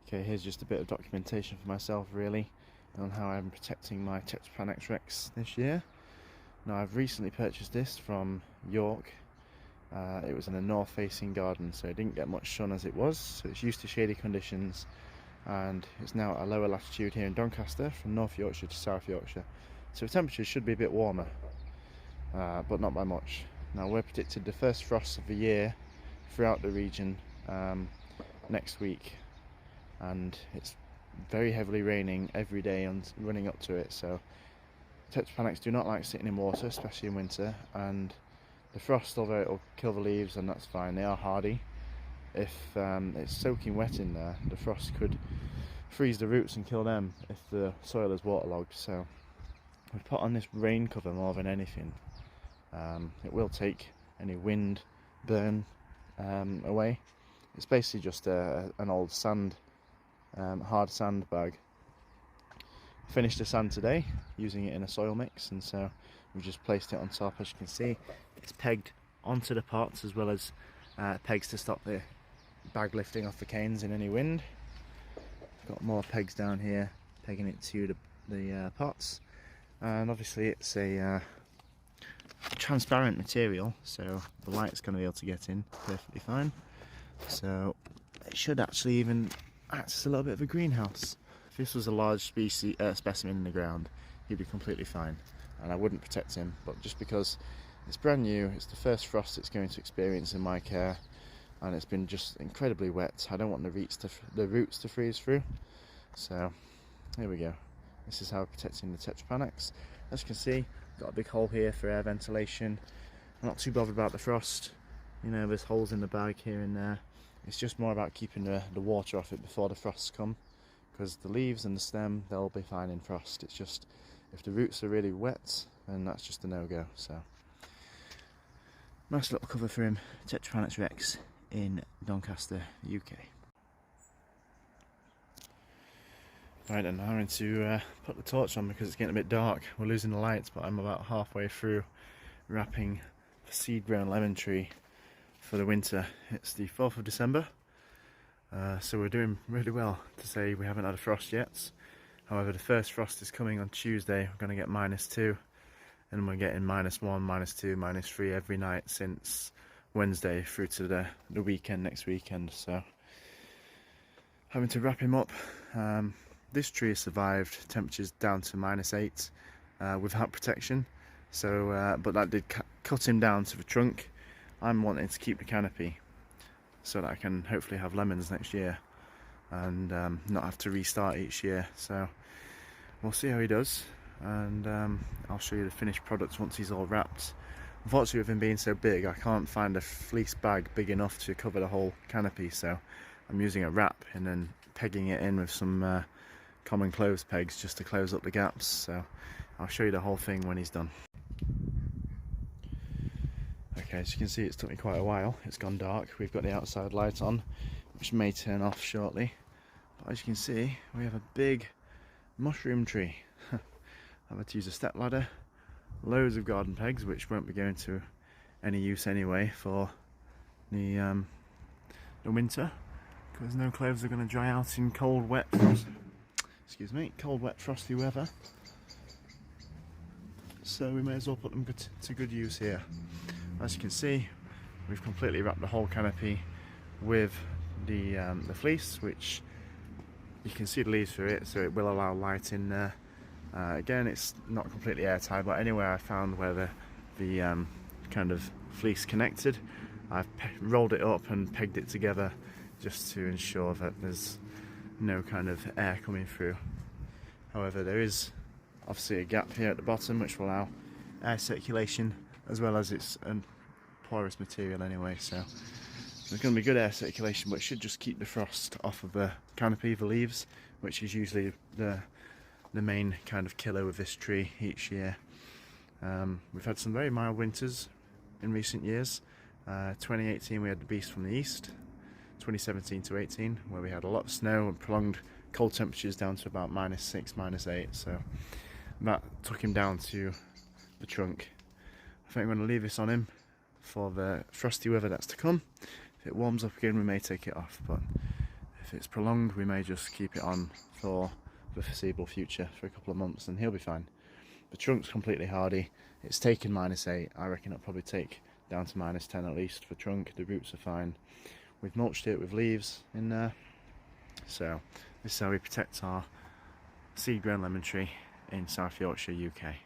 Okay, here's just a bit of documentation for myself really on how I'm protecting my Tetrapanax Rex this year. Now, I've recently purchased this from York. It was in a north facing garden, so it didn't get much sun as it was, so it's used to shady conditions, and it's now at a lower latitude here in Doncaster from North Yorkshire to South Yorkshire, so the temperatures should be a bit warmer, but not by much. Now, we're predicted the first frost of the year throughout the region next week, and it's very heavily raining every day and running up to it, so Tetrapanax do not like sitting in water, especially in winter, and the frost, although it'll kill the leaves, and that's fine, they are hardy. If it's soaking wet in there, the frost could freeze the roots and kill them if the soil is waterlogged, so we've put on this rain cover more than anything. It will take any wind burn away. It's basically just an old sand, hard sand bag. Finished the sand today using it in a soil mix, and so we've just placed it on top. As you can see, it's pegged onto the pots, as well as pegs to stop the bag lifting off the canes in any wind. Got more pegs down here pegging it to the pots, and obviously it's a transparent material, so the light's going to be able to get in perfectly fine, so it should actually even act as a little bit of a greenhouse. If this was a large specimen in the ground, he'd be completely fine, and I wouldn't protect him, but just because it's brand new, it's the first frost it's going to experience in my care, and it's been just incredibly wet, I don't want the roots to freeze through. So here we go. This is how we're protecting the Tetrapanax. As you can see, got a big hole here for air ventilation. I'm not too bothered about the frost, you know, there's holes in the bag here and there. It's just more about keeping the water off it before the frosts come, because the leaves and the stem, they'll be fine in frost. It's just if the roots are really wet, then that's just a no-go. So nice little cover for him, Tetrapanax Rex in Doncaster, UK. Right, and I'm having to put the torch on because it's getting a bit dark. We're losing the lights, but I'm about halfway through wrapping the seed-grown lemon tree for the winter. It's the 4th of December, so we're doing really well to say we haven't had a frost yet. However, the first frost is coming on Tuesday. We're going to get -2, and we're getting -1, -2, -3 every night since Wednesday through to the weekend, next weekend. So having to wrap him up. This tree has survived temperatures down to -8 without protection, so but that did cut him down to the trunk. I'm wanting to keep the canopy so that I can hopefully have lemons next year and not have to restart each year. So we'll see how he does, and I'll show you the finished product once he's all wrapped. Unfortunately, with him being so big, I can't find a fleece bag big enough to cover the whole canopy, so I'm using a wrap and then pegging it in with some common clothes pegs just to close up the gaps. So I'll show you the whole thing when he's done. Okay, as you can see, it's took me quite a while. It's gone dark. We've got the outside light on, which may turn off shortly, but as you can see, we have a big mushroom tree. I've had to use a step ladder, loads of garden pegs, which won't be going to any use anyway for the winter, because no clothes are going to dry out in cold, wet, cold, wet, frosty weather. So we may as well put them to good use here. As you can see, we've completely wrapped the whole canopy with the fleece, which you can see the leaves through it, so it will allow light in there. Again, it's not completely airtight, but anywhere I found where the kind of fleece connected, I've rolled it up and pegged it together just to ensure that there's no kind of air coming through. However, there is obviously a gap here at the bottom which will allow air circulation, as well as it's a porous material anyway, so there's going to be good air circulation, but it should just keep the frost off of the canopy, the leaves, which is usually the main kind of killer with this tree each year. We've had some very mild winters in recent years. 2018 we had the beast from the east, 2017 to 18 where we had a lot of snow and prolonged cold temperatures down to about -6, -8, so that took him down to the trunk. I think I'm going to leave this on him for the frosty weather that's to come. If it warms up again, we may take it off, but if it's prolonged, we may just keep it on for the foreseeable future for a couple of months and he'll be fine. The trunk's completely hardy. It's taken -8. I reckon it'll probably take down to -10 at least for trunk. The roots are fine. We've mulched it with leaves in there. So this is how we protect our seed grown lemon tree in South Yorkshire, UK.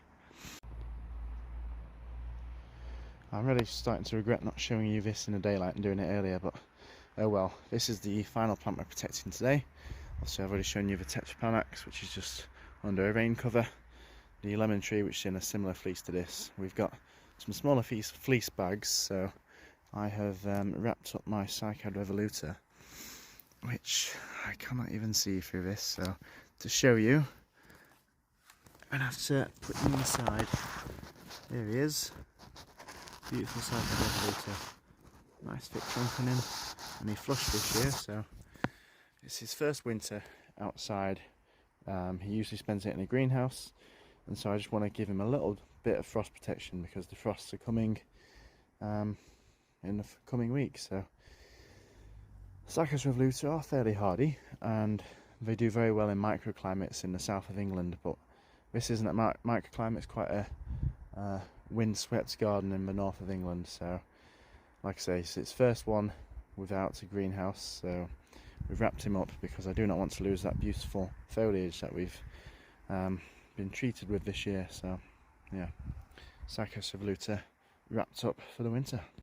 I'm really starting to regret not showing you this in the daylight and doing it earlier, but oh well. This is the final plant we're protecting today. Also, I've already shown you the Tetrapanax, which is just under a rain cover. The lemon tree, which is in a similar fleece to this. We've got some smaller fleece bags, so I have wrapped up my Cycas Revoluta, which I cannot even see through this, so to show you, I'm going to have to put him inside. There he is. Beautiful Cycas Revoluta. Nice thick trunk on him, and he flushed this year, so it's his first winter outside. He usually spends it in a greenhouse, and so I just want to give him a little bit of frost protection because the frosts are coming in the coming weeks. So Cycas Revoluta are fairly hardy and they do very well in microclimates in the south of England, but this isn't a microclimate, it's quite a wind-swept garden in the north of England. So like I say, it's its first one without a greenhouse, so we've wrapped him up because I do not want to lose that beautiful foliage that we've been treated with this year. So yeah, Cycas Revoluta wrapped up for the winter.